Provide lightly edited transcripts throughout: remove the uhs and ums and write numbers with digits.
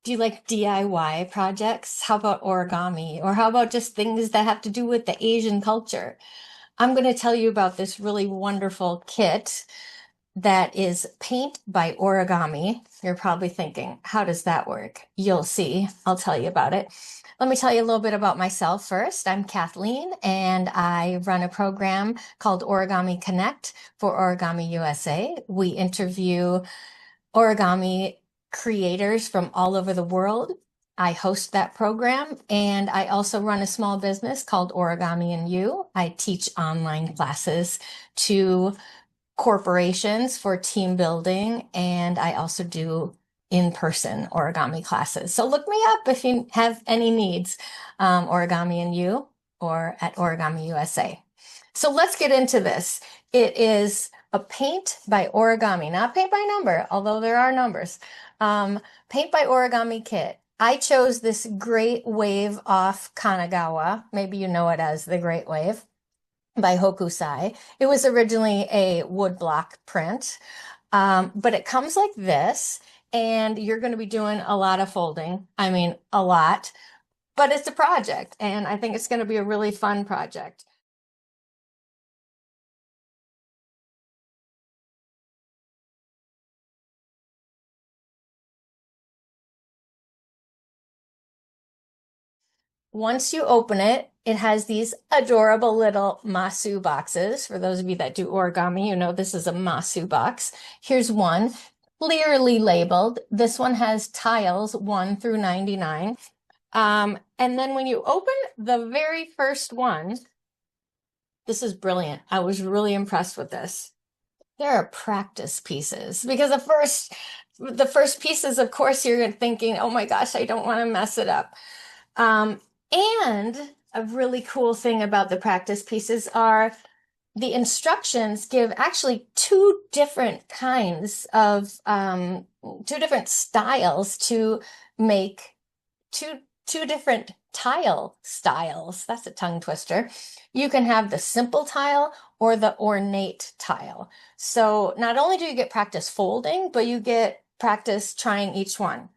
Do you like DIY projects? How about origami? Or how about just things that have to do with the Asian culture? I'm going to tell you about this really wonderful kit that is Paint by Origami. You're probably thinking, how does that work? You'll see. I'll tell you about it. Let me tell you a little bit about myself first. I'm Kathleen, and I run a program called Origami Connect for Origami USA. We interview origami creators from all over the world. I host that program, and I also run a small business called Origami and You. I teach online classes to corporations for team building, and I also do in-person origami classes. So look me up if you have any needs, Origami and You or at Origami USA. So let's get into this. It is a paint by origami, not paint by number, although there are numbers. Paint by origami kit. I chose this Great Wave off Kanagawa. Maybe you know it as the Great Wave by Hokusai. It was originally a woodblock print, but it comes like this, and you're going to be doing a lot of folding. I mean, a lot, but it's a project, and I think it's going to be a really fun project. Once you open it, it has these adorable little masu boxes. For those of you that do origami, you know this is a masu box. Here's one, clearly labeled. This one has tiles 1 through 99. And then when you open the very first one, this is brilliant. I was really impressed with this. There are practice pieces because the first pieces, of course, you're thinking, oh my gosh, I don't want to mess it up. Um, and a really cool thing about the practice pieces are the instructions give actually two different styles to make two different tile styles. That's a tongue twister. You can have the simple tile or the ornate tile. So not only do you get practice folding, but you get practice trying each one.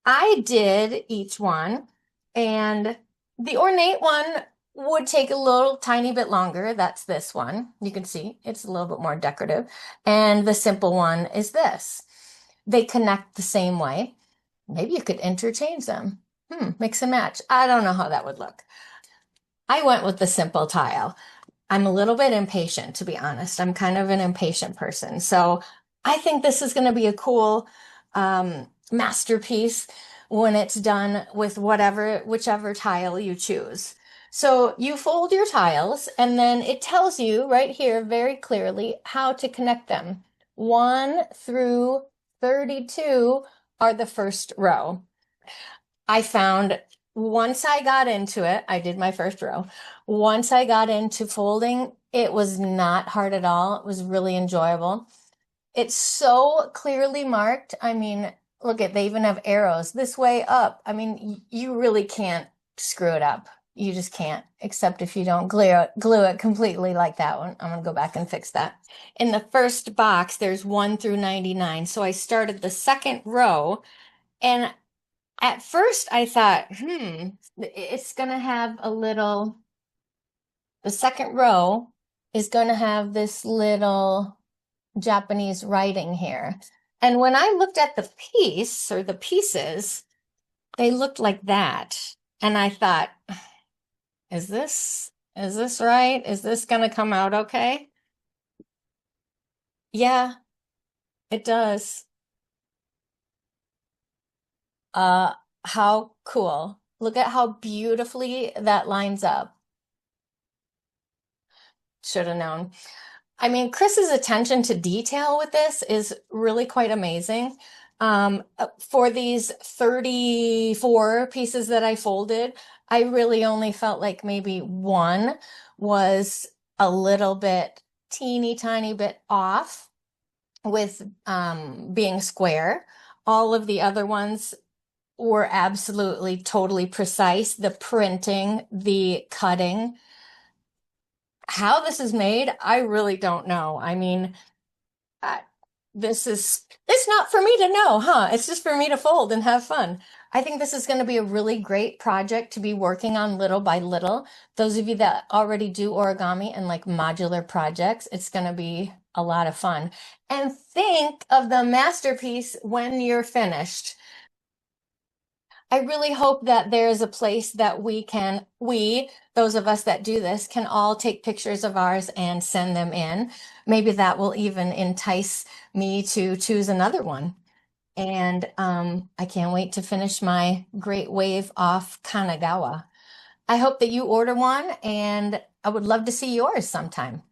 I did each one, and the ornate one would take a little tiny bit longer. That's this one. You can see it's a little bit more decorative. And the simple one is this. They connect the same way. Maybe you could interchange them. Mix and match. I don't know how that would look. I went with the simple tile. I'm a little bit impatient, to be honest. I'm kind of an impatient person. So I think this is going to be a cool masterpiece when it's done with whichever tile you choose. So you fold your tiles, and then it tells you right here very clearly how to connect them. 1 through 32 are the first row. I found once I got into it, I did my first row. Once I got into folding, it was not hard at all. It was really enjoyable. It's so clearly marked. I mean, look at, they even have arrows this way up. I mean, you really can't screw it up. You just can't, except if you don't glue it completely like that one. I'm gonna go back and fix that. In the first box, there's 1 through 99. So I started the second row, and at first I thought, it's gonna have the second row is gonna have this little Japanese writing here. And when I looked at the piece or the pieces, they looked like that. And I thought, is this right? Is this gonna come out okay? Yeah, it does. Uh, how cool. Look at how beautifully that lines up. Should have known. I mean, Chris's attention to detail with this is really quite amazing. For these 34 pieces that I folded, I really only felt like maybe one was a little bit, teeny tiny bit off with being square. All of the other ones were absolutely totally precise. The printing, the cutting. How this is made, I really don't know. I mean, it's not for me to know, huh? It's just for me to fold and have fun. I think this is going to be a really great project to be working on little by little. Those of you that already do origami and like modular projects, it's going to be a lot of fun. And think of the masterpiece when you're finished. I really hope that there's a place that those of us that do this, can all take pictures of ours and send them in. Maybe that will even entice me to choose another one. And I can't wait to finish my great wave off Kanagawa. I hope that you order one, and I would love to see yours sometime.